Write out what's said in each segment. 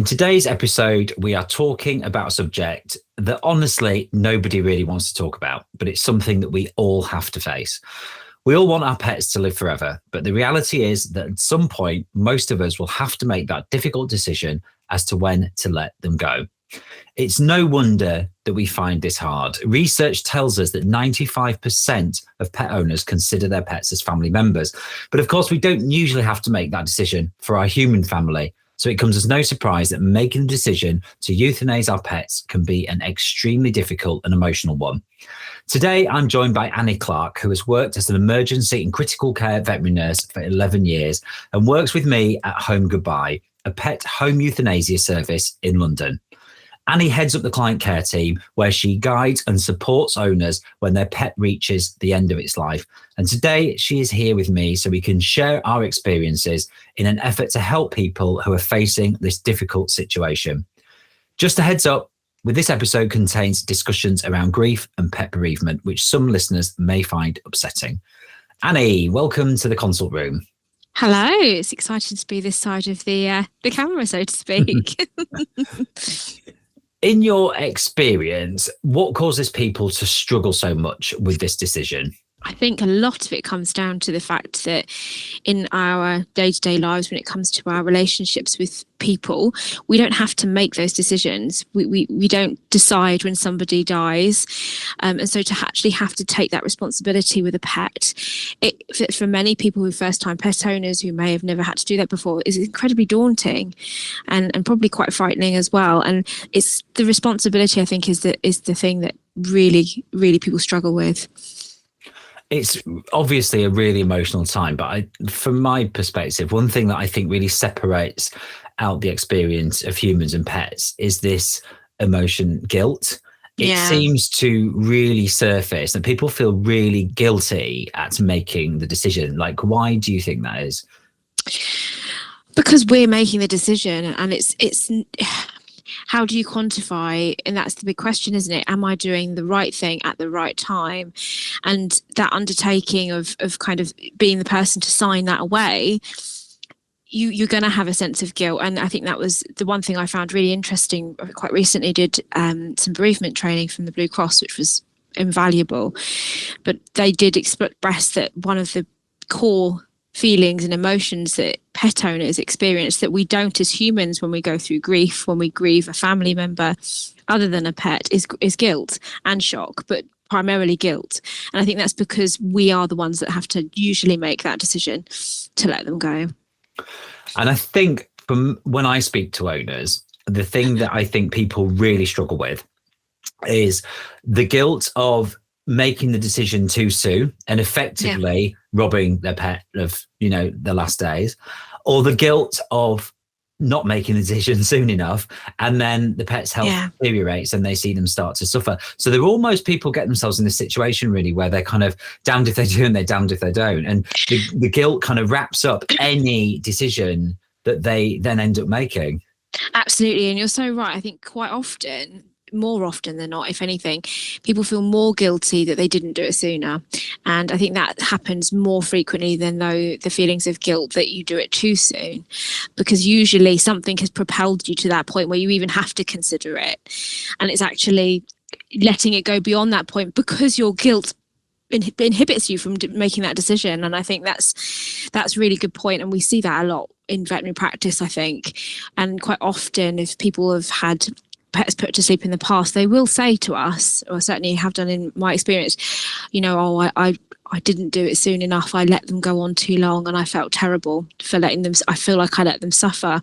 today's episode, we are talking about a subject that honestly nobody really wants to talk about, but it's something that we all have to face. We all want our pets to live forever, but the reality is that at some point, most of us will have to make that difficult decision as to when to let them go. It's no wonder that we find this hard. Research tells us that 95% of pet owners consider their pets as family members. But of course, we don't usually have to make that decision for our human family. So it comes as no surprise that making the decision to euthanize our pets can be an extremely difficult and emotional one. Today, I'm joined by Annie Clark, who has worked as an emergency and critical care veterinary nurse for 11 years and works with me at Home Goodbye, a pet home euthanasia service in London. Annie heads up the client care team, where she guides and supports owners when their pet reaches the end of its life. And today she is here with me so we can share our experiences in an effort to help people who are facing this difficult situation. Just a heads up, with this episode contains discussions around grief and pet bereavement, which some listeners may find upsetting. Annie, welcome to the consult room. Hello, it's exciting to be this side of the camera, so to speak. In your experience, what causes people to struggle so much with this decision? I think a lot of it comes down to the fact that in our day-to-day lives, when it comes to our relationships with people, we don't have to make those decisions. We don't decide when somebody dies. And so to actually have to take that responsibility with a pet, for many people who are first-time pet owners who may have never had to do that before, is incredibly daunting and probably quite frightening as well. And it's the responsibility, I think, is the thing that really, really people struggle with. It's obviously a really emotional time, but from my perspective, one thing that I think really separates out the experience of humans and pets is this emotion, guilt. It seems to really surface and people feel really guilty at making the decision. Like, why do you think that is? Because we're making the decision, and it's how do you quantify? And that's the big question, isn't it? Am I doing the right thing at the right time? And that undertaking of kind of being the person to sign that away, you're going to have a sense of guilt. And I think that was the one thing I found really interesting. I quite recently did some bereavement training from the Blue Cross, which was invaluable. But they did express that one of the core feelings and emotions that pet owners experience that we don't as humans when we go through grief, when we grieve a family member other than a pet, is guilt and shock, but primarily guilt. And I think that's because we are the ones that have to usually make that decision to let them go. And I think from when I speak to owners, the thing that I think people really struggle with is the guilt of making the decision too soon and effectively robbing their pet of, their last days, or the guilt of not making the decision soon enough, and then the pet's health deteriorates and they see them start to suffer. So they're almost, people get themselves in this situation really where they're kind of damned if they do and they're damned if they don't. And the guilt kind of wraps up any decision that they then end up making. Absolutely. And you're so right. I think quite often, more often than not, if anything, people feel more guilty that they didn't do it sooner. And I think that happens more frequently than the feelings of guilt that you do it too soon, because usually something has propelled you to that point where you even have to consider it. And it's actually letting it go beyond that point because your guilt inhibits you from making that decision. And I think that's really good point. And we see that a lot in veterinary practice, I think. And quite often, if people have had pets put to sleep in the past, they will say to us, or certainly have done in my experience, I didn't do it soon enough. I let them go on too long and I felt terrible for letting them. I feel like I let them suffer.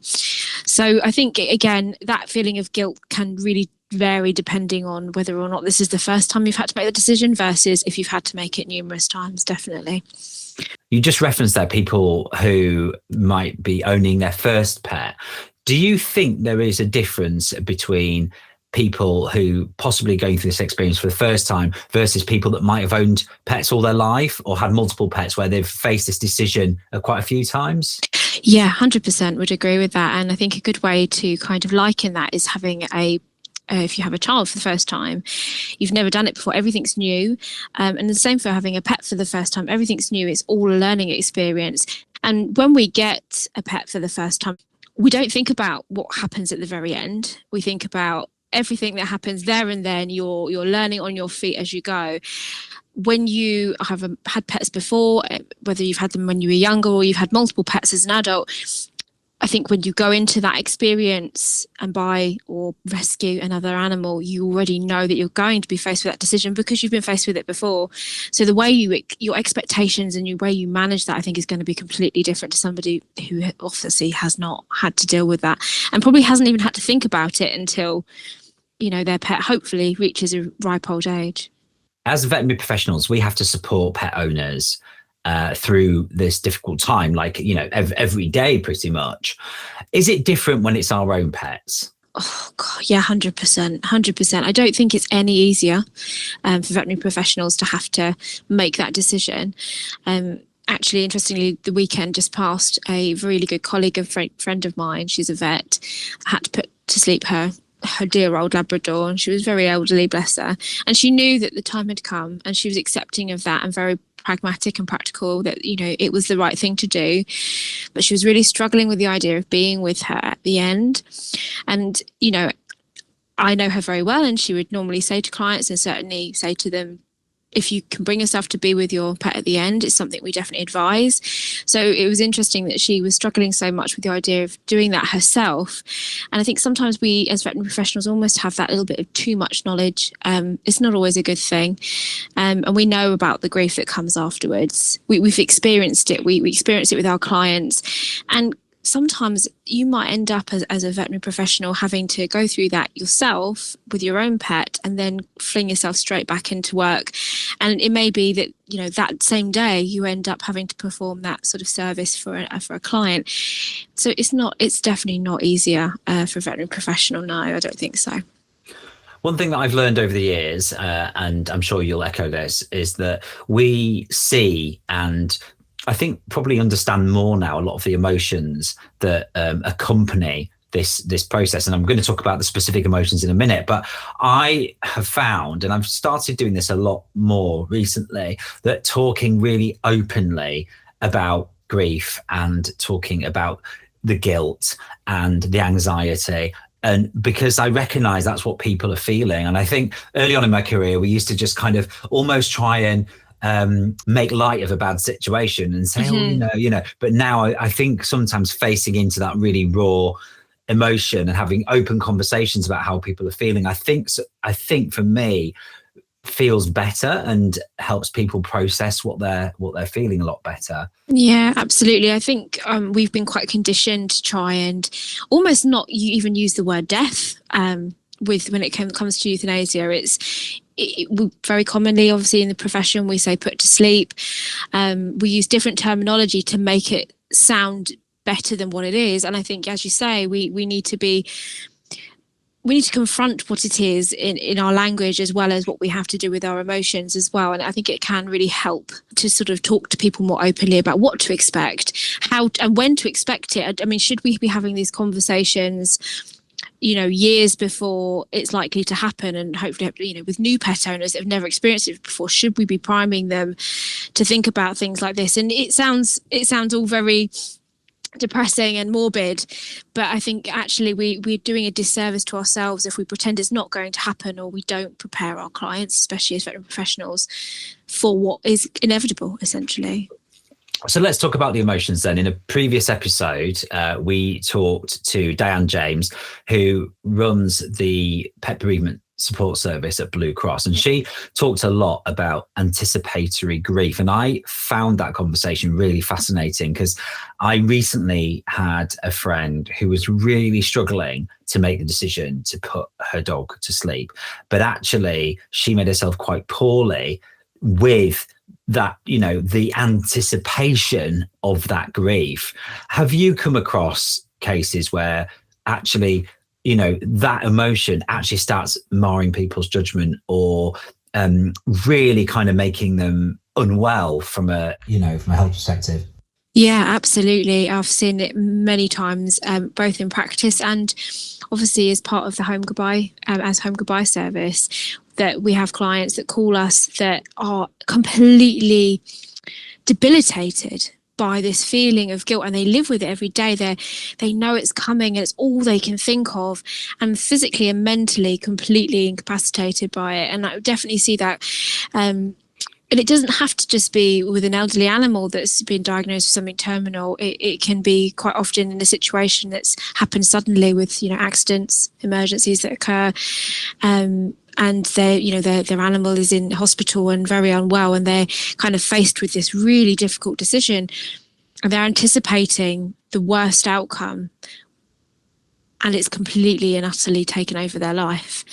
So I think, again, that feeling of guilt can really vary depending on whether or not this is the first time you've had to make the decision versus if you've had to make it numerous times, definitely. You just referenced that people who might be owning their first pet. Do you think there is a difference between people who possibly going through this experience for the first time versus people that might have owned pets all their life or had multiple pets where they've faced this decision quite a few times? Yeah, 100% would agree with that. And I think a good way to kind of liken that is having if you have a child for the first time, you've never done it before, everything's new. And the same for having a pet for the first time, everything's new. It's all a learning experience. And when we get a pet for the first time, we don't think about what happens at the very end. We think about everything that happens there and then. You're learning on your feet as you go. When you have had pets before, whether you've had them when you were younger or you've had multiple pets as an adult, I think when you go into that experience and buy or rescue another animal, you already know that you're going to be faced with that decision because you've been faced with it before. So the way your expectations and your way you manage that, I think, is going to be completely different to somebody who obviously has not had to deal with that and probably hasn't even had to think about it until, their pet hopefully reaches a ripe old age. As veterinary professionals, we have to support pet owners through this difficult time, like, every day pretty much. Is it different when it's our own pets? Oh, God, yeah, 100%. I don't think it's any easier for veterinary professionals to have to make that decision. Actually, interestingly, the weekend just passed, a really good colleague and friend of mine, she's a vet, had to put to sleep her dear old Labrador, and she was very elderly, bless her. And she knew that the time had come, and she was accepting of that and very pragmatic and practical, that it was the right thing to do. But she was really struggling with the idea of being with her at the end. And I know her very well, and she would normally say to clients, and certainly say to them, if you can bring yourself to be with your pet at the end, it's something we definitely advise. So it was interesting that she was struggling so much with the idea of doing that herself. And I think sometimes we as veterinary professionals almost have that little bit of too much knowledge. It's not always a good thing. And we know about the grief that comes afterwards. We've experienced it. We experience it with our clients. And sometimes you might end up as a veterinary professional having to go through that yourself with your own pet and then fling yourself straight back into work. And it may be that, that same day you end up having to perform that sort of service for a client. So it's definitely not easier for a veterinary professional. No, I don't think so. One thing that I've learned over the years, and I'm sure you'll echo this, is that we see and I think probably understand more now a lot of the emotions that accompany this process. And I'm going to talk about the specific emotions in a minute, but I have found, and I've started doing this a lot more recently, that talking really openly about grief and talking about the guilt and the anxiety, and because I recognize that's what people are feeling. And I think early on in my career, we used to just kind of almost try and make light of a bad situation and say, but now I think sometimes facing into that really raw emotion and having open conversations about how people are feeling, I think for me feels better and helps people process what they're feeling a lot better. Yeah, absolutely. I think we've been quite conditioned to try and almost not even use the word death when it comes to euthanasia. We very commonly, obviously, in the profession, we say put to sleep. We use different terminology to make it sound better than what it is. And I think, as you say, we need to confront what it is in our language, as well as what we have to do with our emotions as well. And I think it can really help to sort of talk to people more openly about what to expect, how and when to expect it. I mean, should we be having these conversations years before it's likely to happen? And hopefully, with new pet owners that have never experienced it before, should we be priming them to think about things like this? And it sounds all very depressing and morbid, but I think actually we're doing a disservice to ourselves if we pretend it's not going to happen, or we don't prepare our clients, especially as veterinary professionals, for what is inevitable, essentially. So let's talk about the emotions then. In a previous episode, we talked to Diane James, who runs the pet bereavement support service at Blue Cross, and she talked a lot about anticipatory grief. And I found that conversation really fascinating because I recently had a friend who was really struggling to make the decision to put her dog to sleep, but actually she made herself quite poorly with that, the anticipation of that grief. Have you come across cases where actually, that emotion actually starts marring people's judgment, or really kind of making them unwell from a health perspective? Yeah, absolutely. I've seen it many times, both in practice and obviously as part of the home goodbye service, that we have clients that call us that are completely debilitated by this feeling of guilt, and they live with it every day. They know it's coming and it's all they can think of, and physically and mentally completely incapacitated by it. And I definitely see that. And it doesn't have to just be with an elderly animal that's been diagnosed with something terminal. It can be quite often in a situation that's happened suddenly with, accidents, emergencies that occur, and their animal is in hospital and very unwell, and they're kind of faced with this really difficult decision, and they're anticipating the worst outcome, and it's completely and utterly taken over their life.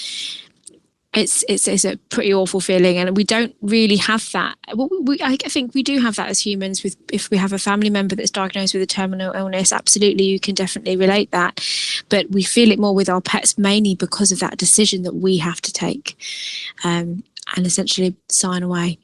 It's a pretty awful feeling, and we don't really have that. Well, I think we do have that as humans. If we have a family member that's diagnosed with a terminal illness, absolutely, you can definitely relate that. But we feel it more with our pets, mainly because of that decision that we have to take, and essentially sign away.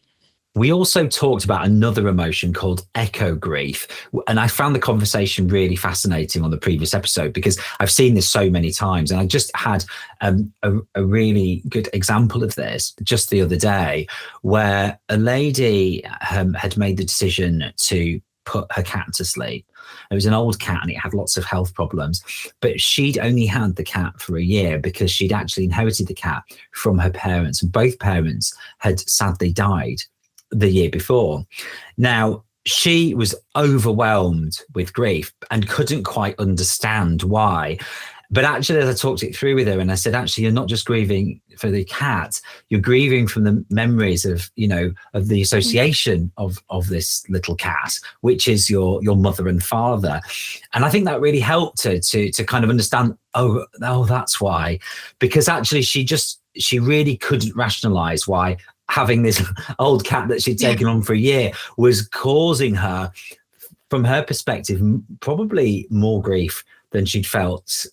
We also talked about another emotion called echo grief. And I found the conversation really fascinating on the previous episode because I've seen this so many times. And I just had a really good example of this just the other day, where a lady had made the decision to put her cat to sleep. It was an old cat and it had lots of health problems, but she'd only had the cat for a year because she'd actually inherited the cat from her parents, and both parents had sadly died the year before. Now, she was overwhelmed with grief and couldn't quite understand why. But actually, as I talked it through with her, and I said, actually, you're not just grieving for the cat, you're grieving from the memories of, of the association of this little cat, which is your mother and father. And I think that really helped her to kind of understand, oh, that's why. Because actually, she really couldn't rationalize why having this old cat that she'd taken on for a year was causing her, from her perspective, probably more grief than she'd felt,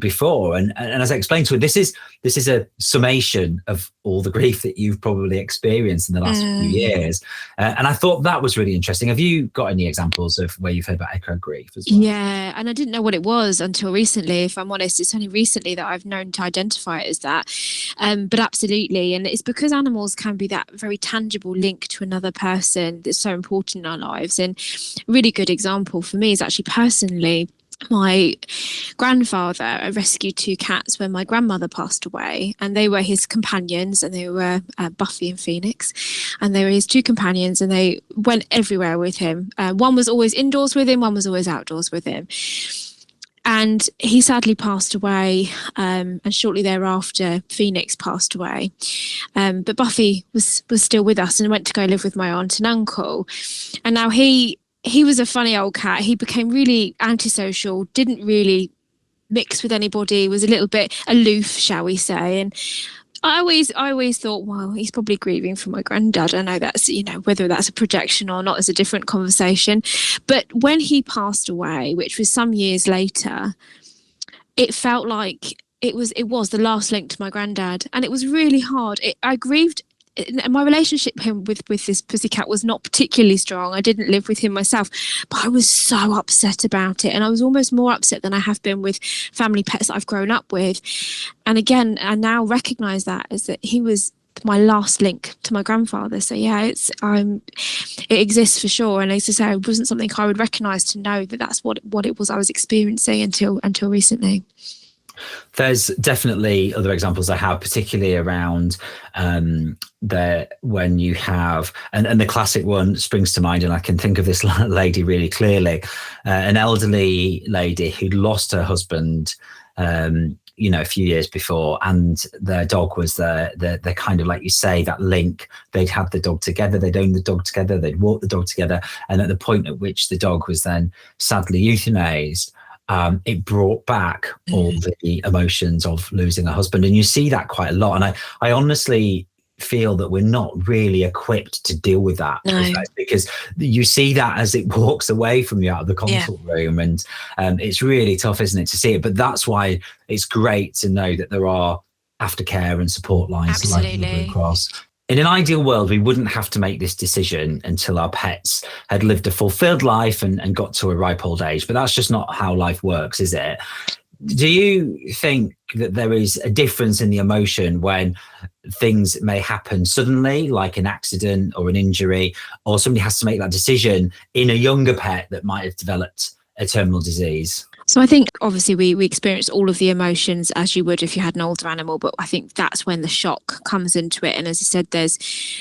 before. And as I explained to her, this is a summation of all the grief that you've probably experienced in the last few years. And I thought that was really interesting. Have you got any examples of where you've heard about echo grief as well? Yeah, and I didn't know what it was until recently, if I'm honest. It's only recently that I've known to identify it as that. But absolutely. And it's because animals can be that very tangible link to another person that's so important in our lives. And a really good example for me is actually personally, my grandfather rescued 2 cats when my grandmother passed away, and they were his companions, and they were Buffy and Phoenix, and they were his 2 companions, and they went everywhere with him. One was always indoors with him, one was always outdoors with him. And he sadly passed away, and shortly thereafter, Phoenix passed away. But Buffy was still with us and went to go live with my aunt and uncle. And now he was a funny old cat. He became really antisocial, didn't really mix with anybody, was a little bit aloof, shall we say. And I always thought, well, he's probably grieving for my granddad. I know that's, whether that's a projection or not is a different conversation. But when he passed away, which was some years later, it felt like it was the last link to my granddad. And it was really hard. I grieved. My relationship with this pussycat was not particularly strong. I didn't live with him myself, but I was so upset about it. And I was almost more upset than I have been with family pets that I've grown up with. And again, I now recognise that as that he was my last link to my grandfather. So yeah, it exists for sure. And as I say, it wasn't something I would recognise to know that that's what it was I was experiencing until recently. There's definitely other examples I have, particularly around when you have, and the classic one springs to mind, and I can think of this lady really clearly, an elderly lady who'd lost her husband, a few years before, and their dog was the kind of, like you say, that link. They'd had the dog together, they'd owned the dog together, they'd walked the dog together, and at the point at which the dog was then sadly euthanized, it brought back all the emotions of losing a husband. And you see that quite a lot. And I honestly feel that we're not really equipped to deal with that. No. Because you see that as it walks away from you out of the consult room. And it's really tough, isn't it, to see it? But that's why it's great to know that there are aftercare and support lines like the Blue Cross. In an ideal world, we wouldn't have to make this decision until our pets had lived a fulfilled life and got to a ripe old age. But that's just not how life works, is it? Do you think that there is a difference in the emotion when things may happen suddenly, like an accident or an injury, or somebody has to make that decision in a younger pet that might have developed a terminal disease? So I think obviously we experience all of the emotions as you would if you had an older animal, but I think that's when the shock comes into it. And as I said, there's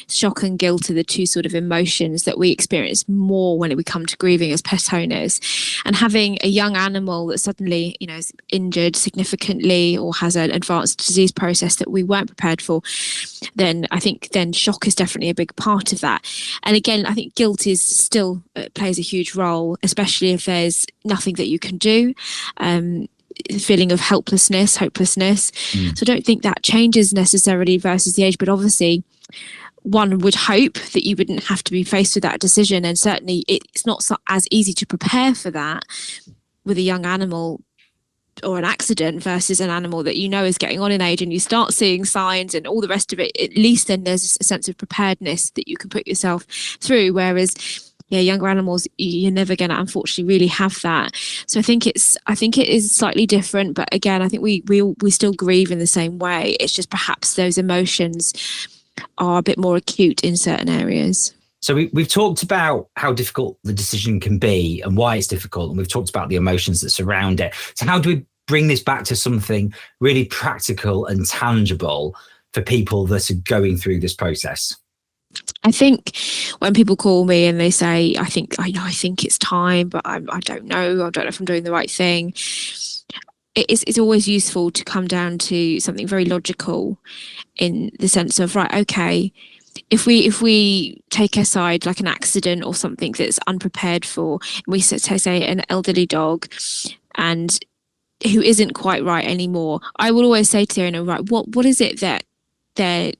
shock and guilt are the two sort of emotions that we experience more when we come to grieving as pet owners. And having a young animal that suddenly, is injured significantly or has an advanced disease process that we weren't prepared for, then I think shock is definitely a big part of that. And again, I think guilt is still plays a huge role, especially if there's nothing that you can do. Feeling of hopelessness. So I don't think that changes necessarily versus the age, but obviously one would hope that you wouldn't have to be faced with that decision, and certainly it's not as easy to prepare for that with a young animal or an accident versus an animal that is getting on in age and you start seeing signs and all the rest of it. At least then there's a sense of preparedness that you can put yourself through, whereas younger animals, you're never going to unfortunately really have that. So I think it is slightly different, but again, I think we still grieve in the same way. It's just perhaps those emotions are a bit more acute in certain areas. So we've talked about how difficult the decision can be and why it's difficult, and we've talked about the emotions that surround it. So how do we bring this back to something really practical and tangible for people that are going through this process? I think when people call me and they say, I think it's time, but I don't know. I don't know if I'm doing the right thing. It's always useful to come down to something very logical, in the sense of, right, okay, if we take aside like an accident or something that's unprepared for, we say an elderly dog and who isn't quite right anymore, I will always say to the owner, right, what is it that they're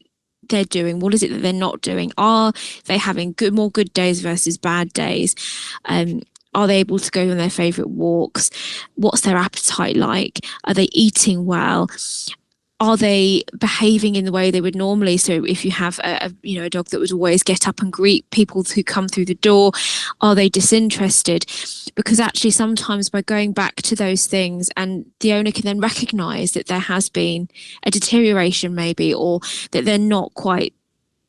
doing? What is it that they're not doing? Are they having more good days versus bad days? Are they able to go on their favorite walks? What's their appetite like? Are they eating well? Are they behaving in the way they would normally? So if you have a dog that would always get up and greet people who come through the door, are they disinterested? Because actually sometimes by going back to those things, and the owner can then recognise that there has been a deterioration maybe, or that they're not quite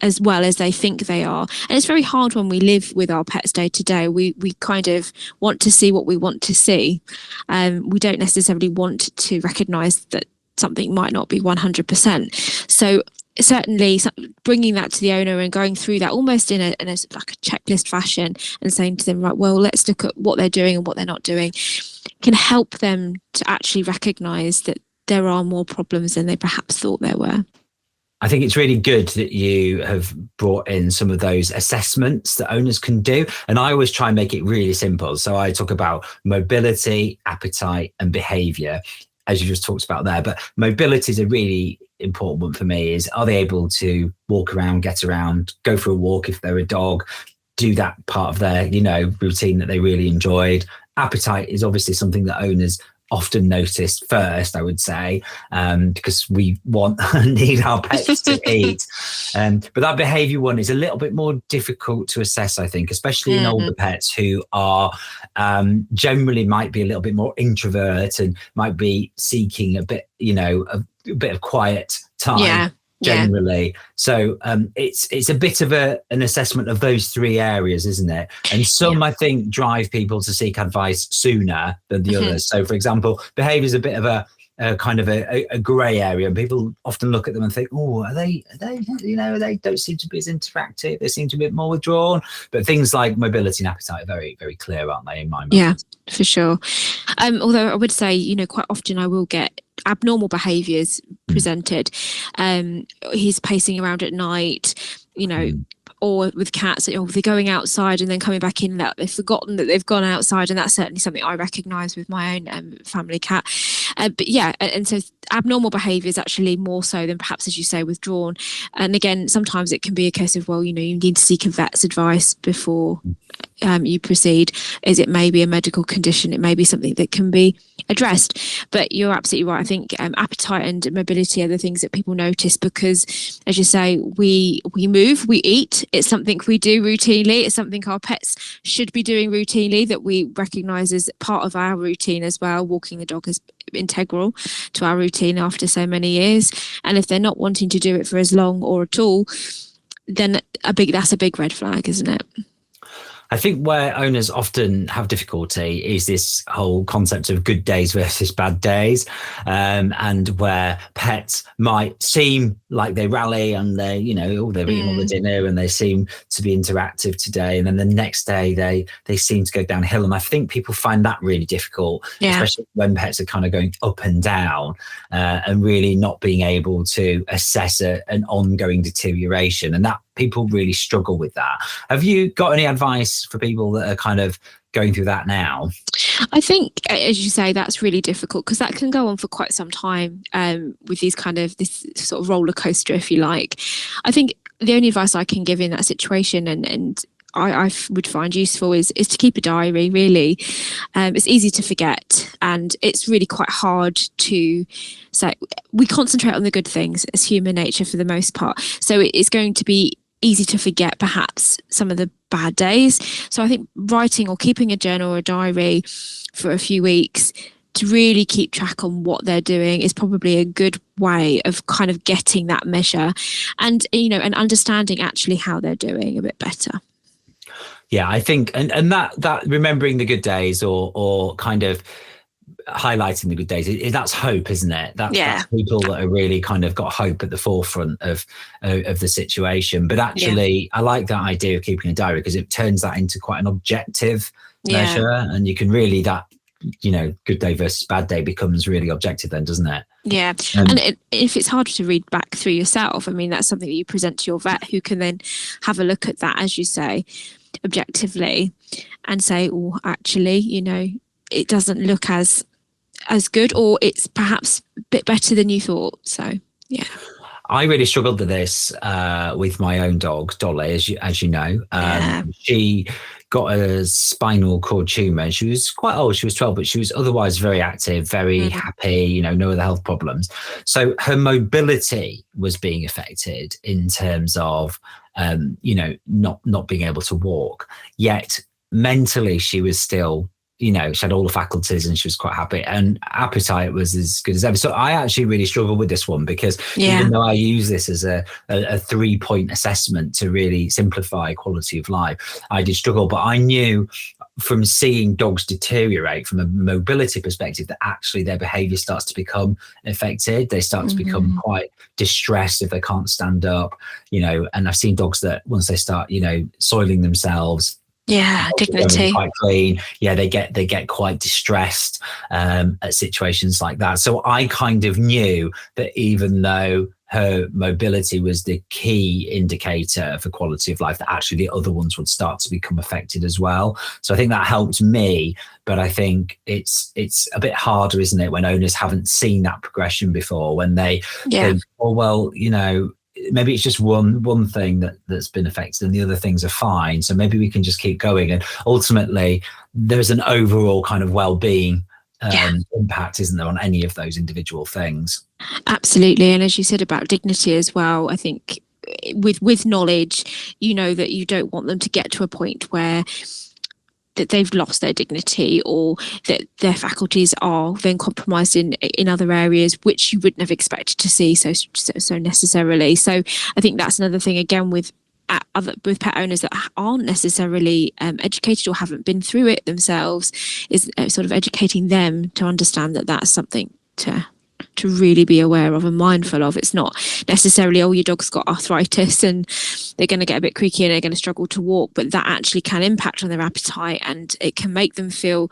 as well as they think they are. And it's very hard when we live with our pets day to day. We kind of want to see what we want to see. We don't necessarily want to recognise that something might not be 100%. So certainly bringing that to the owner and going through that almost in a like a checklist fashion and saying to them, right, well, let's look at what they're doing and what they're not doing, can help them to actually recognise that there are more problems than they perhaps thought there were. I think it's really good that you have brought in some of those assessments that owners can do. And I always try and make it really simple. So I talk about mobility, appetite, and behaviour, as you just talked about there. But mobility is a really important one for me. Is, are they able to walk around, get around, go for a walk if they're a dog, do that part of their, routine that they really enjoyed? Appetite is obviously something that owners often noticed first, I would say, because we want and need our pets to eat. But that behaviour one is a little bit more difficult to assess, I think, especially in older pets who are generally might be a little bit more introvert and might be seeking a bit, a bit of quiet time. Yeah. Generally. So it's a bit of an assessment of those three areas, isn't it? And some, I think, drive people to seek advice sooner than the others. So, for example, behaviour is a bit of a kind of a grey area, and people often look at them and think, oh, are they they don't seem to be as interactive, they seem to be a bit more withdrawn. But things like mobility and appetite are very, very clear, aren't they, in my mind? Yeah, for sure. Although I would say, quite often I will get abnormal behaviours presented. He's pacing around at night, or with cats, they're going outside and then coming back in, that they've forgotten that they've gone outside, and that's certainly something I recognise with my own family cat. But yeah, and so abnormal behaviour is actually more so than perhaps, as you say, withdrawn. And again, sometimes it can be a case of, well, you need to seek a vet's advice before you proceed. Is it maybe a medical condition? It may be something that can be addressed. But you're absolutely right. I think appetite and mobility are the things that people notice because, as you say, we move, we eat. It's something we do routinely. It's something our pets should be doing routinely, that we recognise as part of our routine as well. Walking the dog is integral to our routine after so many years. And if they're not wanting to do it for as long or at all, then that's a big red flag, isn't it? I think where owners often have difficulty is this whole concept of good days versus bad days, and where pets might seem like they rally and they're eating all the dinner and they seem to be interactive today, and then the next day they seem to go downhill. And I think people find that really difficult, especially when pets are kind of going up and down, and really not being able to assess an ongoing deterioration, and that people really struggle with that. Have you got any advice for people that are kind of going through that now? I think, as you say, that's really difficult because that can go on for quite some time, with this sort of roller coaster, if you like. I think the only advice I can give in that situation, and I would find useful, is to keep a diary, really. It's easy to forget, and it's really quite hard to say. We concentrate on the good things as human nature for the most part, so it's going to be easy to forget perhaps some of the bad days. So I think writing or keeping a journal or a diary for a few weeks to really keep track on what they're doing is probably a good way of kind of getting that measure and understanding actually how they're doing a bit better. Yeah, I think and that remembering the good days or kind of highlighting the good days, that's hope, isn't it? That's people that are really kind of got hope at the forefront of the situation. But actually, I like that idea of keeping a diary because it turns that into quite an objective measure, and you can really good day versus bad day becomes really objective then, doesn't it? Yeah. And if it's harder to read back through yourself, I mean, that's something that you present to your vet, who can then have a look at that, as you say, objectively, and say, oh, actually, it doesn't look as good, or it's perhaps a bit better than you thought. So yeah, I really struggled with this with my own dog Dolly, as you know. She got a spinal cord tumor. She was quite old, she was 12, but she was otherwise very active, very happy, no other health problems. So her mobility was being affected in terms of not being able to walk, yet mentally she was still, she had all the faculties and she was quite happy, and appetite was as good as ever. So I actually really struggle with this one because even though I use this as a 3-point assessment to really simplify quality of life, I did struggle. But I knew from seeing dogs deteriorate from a mobility perspective that actually their behavior starts to become affected. They start to become quite distressed if they can't stand up, and I've seen dogs that once they start, soiling themselves, dignity, quite clean, they get quite distressed at situations like that. So I kind of knew that even though her mobility was the key indicator for quality of life, that actually the other ones would start to become affected as well. So I think that helped me, but I think it's a bit harder, isn't it, when owners haven't seen that progression before, when they think, oh well, maybe it's just one thing that's been affected and the other things are fine, so maybe we can just keep going. And ultimately there's an overall kind of well-being impact, isn't there, on any of those individual things? Absolutely. And as you said about dignity as well, I think with knowledge, that you don't want them to get to a point where that they've lost their dignity, or that their faculties are then compromised in other areas which you wouldn't have expected to see so necessarily. So I think that's another thing, again, with pet owners that aren't necessarily educated or haven't been through it themselves, is sort of educating them to understand that that's something to really be aware of and mindful of. It's not necessarily, oh, your dog's got arthritis and they're going to get a bit creaky and they're going to struggle to walk, but that actually can impact on their appetite, and it can make them feel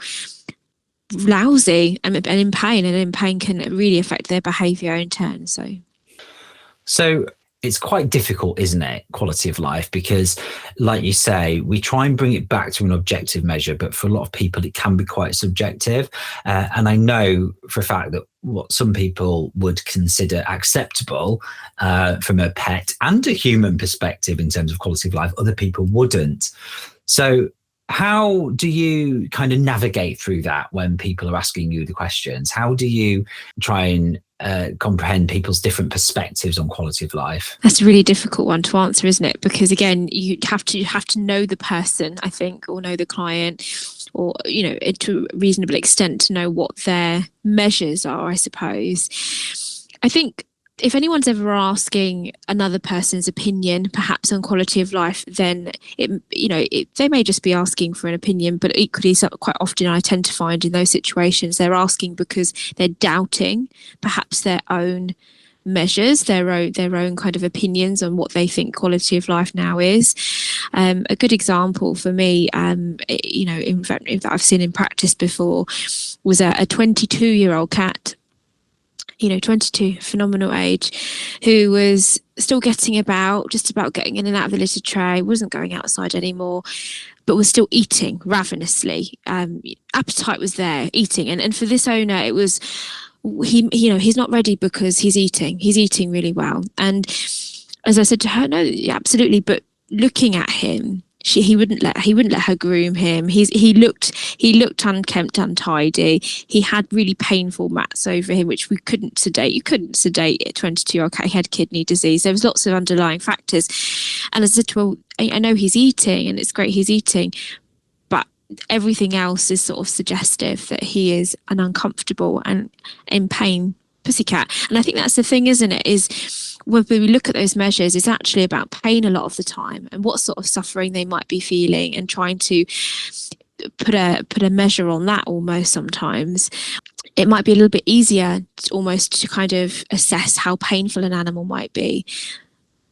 lousy and in pain, and in pain can really affect their behaviour in turn. So it's quite difficult, isn't it, quality of life, because like you say, we try and bring it back to an objective measure, but for a lot of people it can be quite subjective, and I know for a fact that what some people would consider acceptable from a pet and a human perspective in terms of quality of life, other people wouldn't. So How do you kind of navigate through that when people are asking you the questions? How do you try and comprehend people's different perspectives on quality of life? That's a really difficult one to answer, isn't it? Because again, you have to know the person, I think, or know the client, or to a reasonable extent to know what their measures are, I suppose. I think if anyone's ever asking another person's opinion, perhaps on quality of life, then they may just be asking for an opinion, but equally, quite often I tend to find in those situations they're asking because they're doubting perhaps their own measures, their own kind of opinions on what they think quality of life now is. A good example for me, in veterinary that I've seen in practice before, was a 22-year-old cat. 22, phenomenal age, who was still getting about, just about getting in and out of the litter tray, wasn't going outside anymore, but was still eating ravenously. Appetite was there, eating. And for this owner, it was, he's not ready because he's eating really well. And as I said to her, no, absolutely. But looking at him, he wouldn't let her groom him. He looked unkempt, untidy. He had really painful mats over him, which we couldn't sedate. You couldn't sedate a 22-year-old cat. He had kidney disease. There was lots of underlying factors. And I said to her, I know he's eating, and it's great he's eating, but everything else is sort of suggestive that he is an uncomfortable and in pain pussycat. And I think that's the thing, isn't it? Is when we look at those measures, it's actually about pain a lot of the time and what sort of suffering they might be feeling, and trying to put a measure on that. Almost sometimes it might be a little bit easier to kind of assess how painful an animal might be,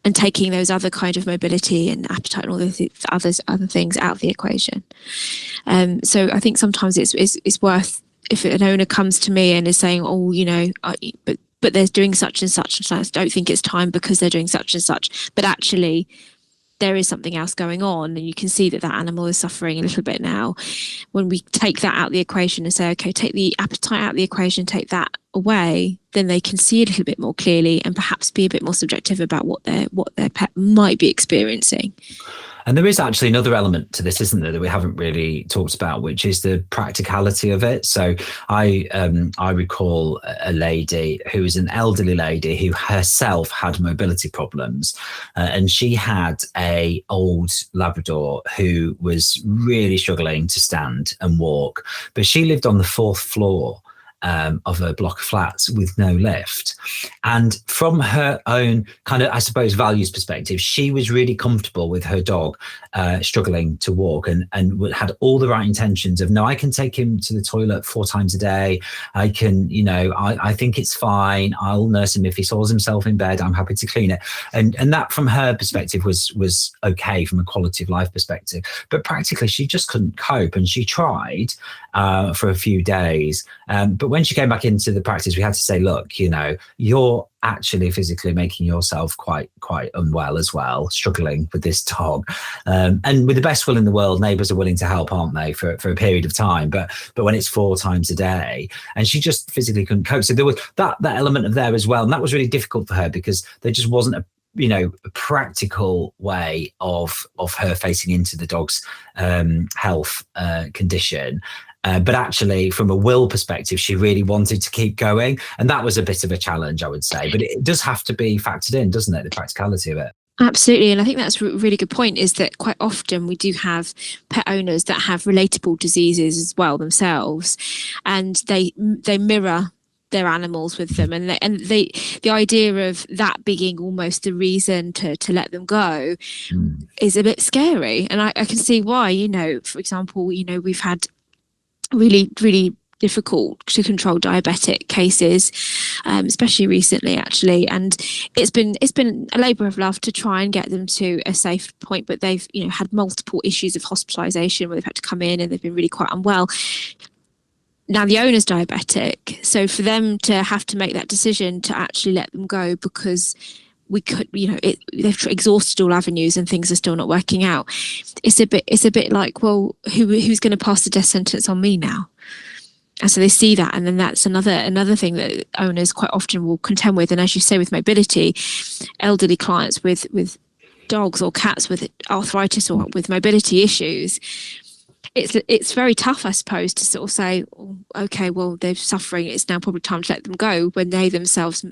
and taking those other kind of mobility and appetite and all those other things out of the equation. So I think sometimes it's worth, if an owner comes to me and is saying, but they're doing such and such and such, I don't think it's time because they're doing such and such, but actually there is something else going on, and you can see that animal is suffering a little bit now. When we take that out of the equation and say, okay, take the appetite out of the equation, take that away, then they can see a little bit more clearly and perhaps be a bit more subjective about what their pet might be experiencing. And there is actually another element to this, isn't there, that we haven't really talked about, which is the practicality of it. So I recall a lady who was an elderly lady who herself had mobility problems, and she had a old Labrador who was really struggling to stand and walk, but she lived on the 4th floor of a block of flats with no lift. And from her own kind of, I suppose, values perspective, she was really comfortable with her dog struggling to walk, and had all the right intentions of, no, I can take him to the toilet 4 times a day. I can, I think it's fine. I'll nurse him if he saws himself in bed. I'm happy to clean it. And that from her perspective was okay from a quality of life perspective. But practically she just couldn't cope, and she tried for a few days. But when she came back into the practice, we had to say, look, you're actually physically making yourself quite unwell as well, struggling with this dog. And with the best will in the world, neighbours are willing to help, aren't they, for a period of time. But when it's 4 times a day, and she just physically couldn't cope. So there was that element of there as well. And that was really difficult for her, because there just wasn't a practical way of her facing into the dog's health condition. But actually, from a will perspective, she really wanted to keep going. And that was a bit of a challenge, I would say. But it does have to be factored in, doesn't it? The practicality of it. Absolutely. And I think that's a really good point, is that quite often we do have pet owners that have relatable diseases as well themselves. And they mirror their animals with them, and the idea of that being almost the reason to let them go is a bit scary. And I can see why. For example, we've had really, really difficult to control diabetic cases, especially recently, actually. And it's been a labour of love to try and get them to a safe point, but they've had multiple issues of hospitalisation where they've had to come in and they've been really quite unwell. Now the owner's diabetic, so for them to have to make that decision to actually let them go because we could, they've exhausted all avenues and things are still not working out. It's a bit like, well, who's going to pass the death sentence on me now? And so they see that, and then that's another thing that owners quite often will contend with. And as you say, with mobility, elderly clients with dogs or cats with arthritis or with mobility issues, it's very tough, I suppose, to sort of say, oh, okay, well, they're suffering, it's now probably time to let them go, when they themselves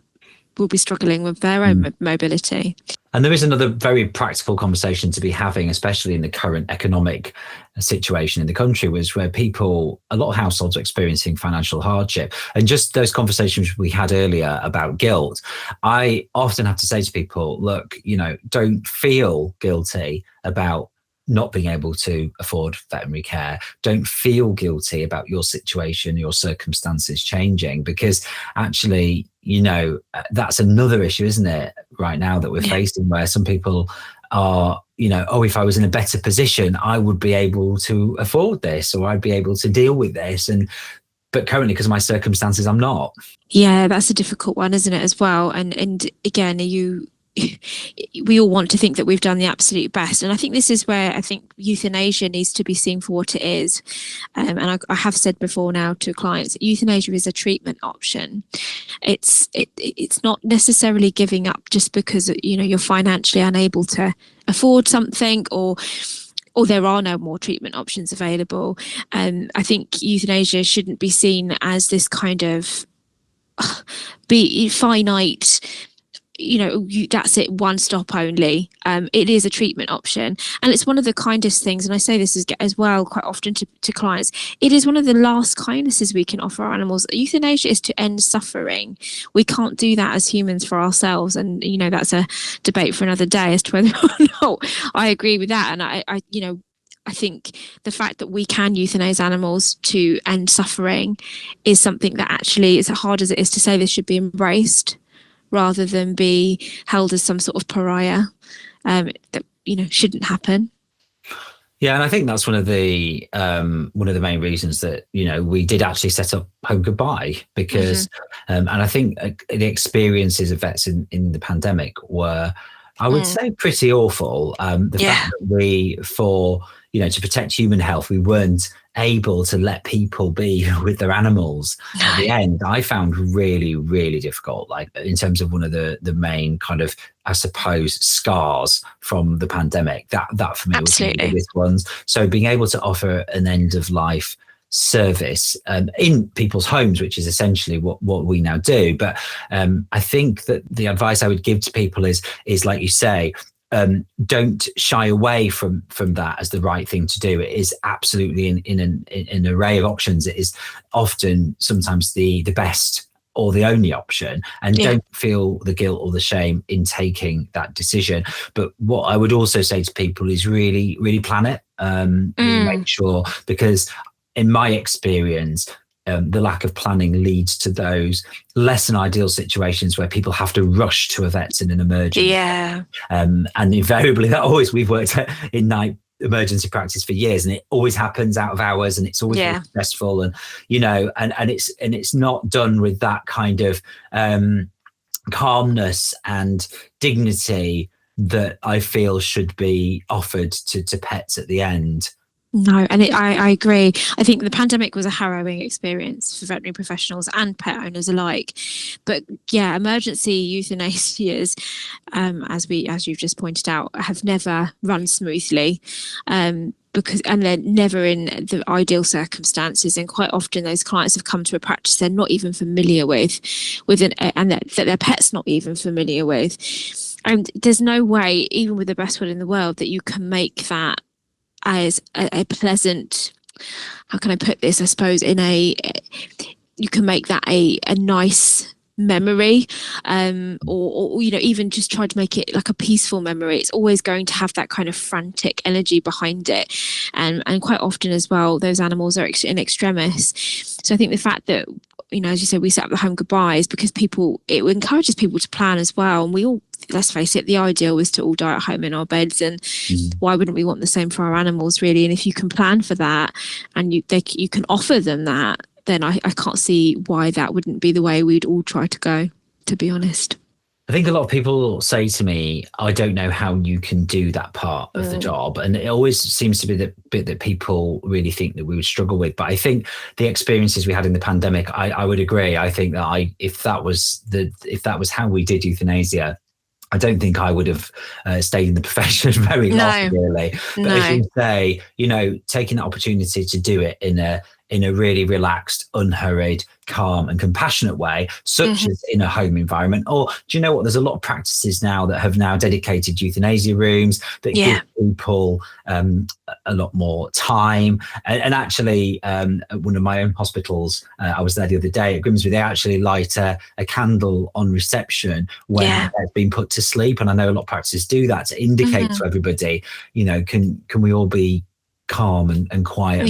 will be struggling with their own mobility. And there is another very practical conversation to be having, especially in the current economic situation in the country, was where a lot of households are experiencing financial hardship. And just those conversations we had earlier about guilt, I often have to say to people, look, don't feel guilty about not being able to afford veterinary care. Don't feel guilty about your situation, your circumstances changing, because actually, that's another issue, isn't it, right now that we're facing, where some people are, if I was in a better position, I would be able to afford this, or I'd be able to deal with this. But currently, because of my circumstances, I'm not. Yeah, that's a difficult one, isn't it, as well? And again, we all want to think that we've done the absolute best, and I think this is where I think euthanasia needs to be seen for what it is. And I have said before now to clients, euthanasia is a treatment option. It's not necessarily giving up just because you're financially unable to afford something, or there are no more treatment options available. I think euthanasia shouldn't be seen as this kind of be finite, that's it, one stop only. It is a treatment option, and it's one of the kindest things, and I say this as well quite often to clients, it is one of the last kindnesses we can offer our animals. Euthanasia is to end suffering. We can't do that as humans for ourselves, and that's a debate for another day as to whether or not I agree with that. And I think the fact that we can euthanize animals to end suffering is something that actually, as hard as it is to say this, should be embraced, rather than be held as some sort of pariah that shouldn't happen. Yeah, and I think that's one of the main reasons that we did actually set up Home Goodbye, because and I think the experiences of vets in the pandemic were, I would say, pretty awful. The fact that we, to protect human health, we weren't able to let people be with their animals at the end, I found really, really difficult, like in terms of one of the main kind of, I suppose, scars from the pandemic. That for me was one of the biggest ones. So being able to offer an end of life service in people's homes, which is essentially what we now do. But I think that the advice I would give to people is like you say, don't shy away from that as the right thing to do. It is absolutely in an array of options. It is often sometimes the best or the only option, and don't feel the guilt or the shame in taking that decision. But what I would also say to people is really, really plan it. Make sure, because in my experience, the lack of planning leads to those less than ideal situations where people have to rush to a vet in an emergency. And invariably, we've worked in night emergency practice for years, and it always happens out of hours, and it's always really stressful, and it's not done with that kind of calmness and dignity that I feel should be offered to pets at the end. No, and I agree. I think the pandemic was a harrowing experience for veterinary professionals and pet owners alike. But emergency euthanasias, as you've just pointed out, have never run smoothly. And they're never in the ideal circumstances, and quite often those clients have come to a practice they're not even familiar with and that their pet's not even familiar with. And there's no way, even with the best will in the world, that you can make that as a pleasant, how can I put this, I suppose, you can make that a nice memory, or even just try to make it like a peaceful memory. It's always going to have that kind of frantic energy behind it, and quite often as well those animals are in extremis. So I think the fact that, as you said, we set up the Home Goodbye is because it encourages people to plan as well. And we all, let's face it, the ideal is to all die at home in our beds, and why wouldn't we want the same for our animals, really? And if you can plan for that, and you can offer them that, then I can't see why that wouldn't be the way we'd all try to go, to be honest. I think a lot of people say to me, I don't know how you can do that part of the job. And it always seems to be the bit that people really think that we would struggle with. But I think the experiences we had in the pandemic, I would agree. I think that if that was how we did euthanasia, I don't think I would have stayed in the profession very long, really. But as you say, taking the opportunity to do it in a really relaxed, unhurried, calm and compassionate way, such as in a home environment. Or do you know what? There's a lot of practices now that have now dedicated euthanasia rooms that give people a lot more time. And actually, one of my own hospitals, I was there the other day at Grimsby, they actually light a candle on reception when they've been put to sleep. And I know a lot of practices do that to indicate to everybody, can we all be calm and quiet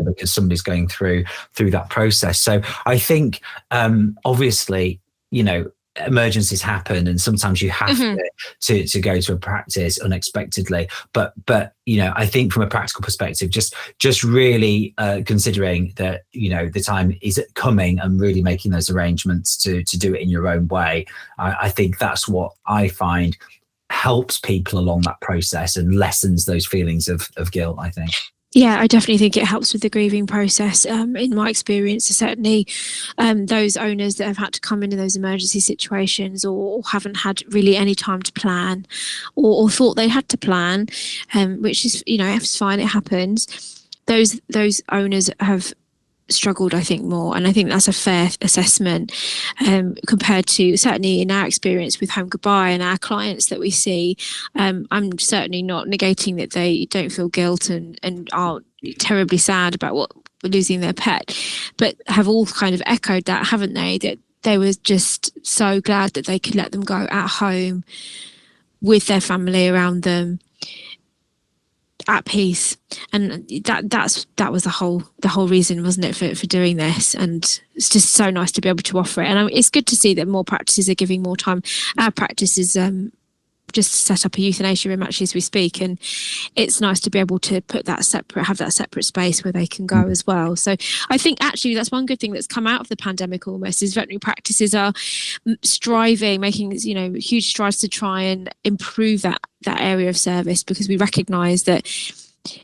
because somebody's going through that process. So I think obviously emergencies happen and sometimes you have to go to a practice unexpectedly, but I think from a practical perspective, just really considering that the time is coming and really making those arrangements to do it in your own way. I think that's what I find helps people along that process and lessens those feelings of guilt, I think. Yeah, I definitely think it helps with the grieving process. In my experience, certainly those owners that have had to come into those emergency situations or haven't had really any time to plan or thought they had to plan, which is, it's fine, it happens. Those owners have struggled, I think, more, and I think that's a fair assessment compared to certainly in our experience with Home Goodbye and our clients that we see. I'm certainly not negating that they don't feel guilt and are terribly sad about losing their pet, but have all kind of echoed that, haven't they, that they were just so glad that they could let them go at home with their family around them at peace. And that was the whole reason, wasn't it, for doing this? And it's just so nice to be able to offer it. And it's good to see that more practices are giving more time. Our practice is just set up a euthanasia room actually as we speak, and it's nice to be able to have that separate space where they can go as well. So I think actually that's one good thing that's come out of the pandemic almost, is veterinary practices are making huge strides to try and improve that area of service, because we recognise that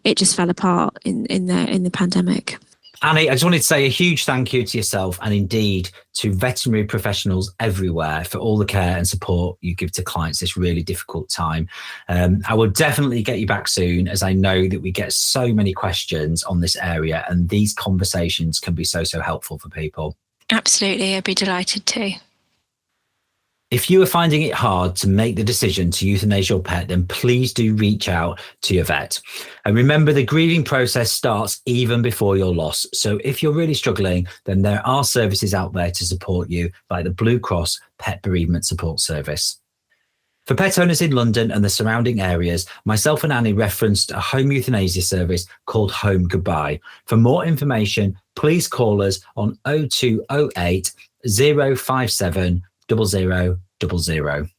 it just fell apart in the pandemic. Annie, I just wanted to say a huge thank you to yourself and indeed to veterinary professionals everywhere for all the care and support you give to clients this really difficult time. I will definitely get you back soon, as I know that we get so many questions on this area and these conversations can be so helpful for people. Absolutely, I'd be delighted to. If you are finding it hard to make the decision to euthanize your pet, then please do reach out to your vet. And remember, the grieving process starts even before your loss. So if you're really struggling, then there are services out there to support you, like the Blue Cross Pet Bereavement Support Service. For pet owners in London and the surrounding areas, myself and Annie referenced a home euthanasia service called Home Goodbye. For more information, please call us on 0208 057 0000.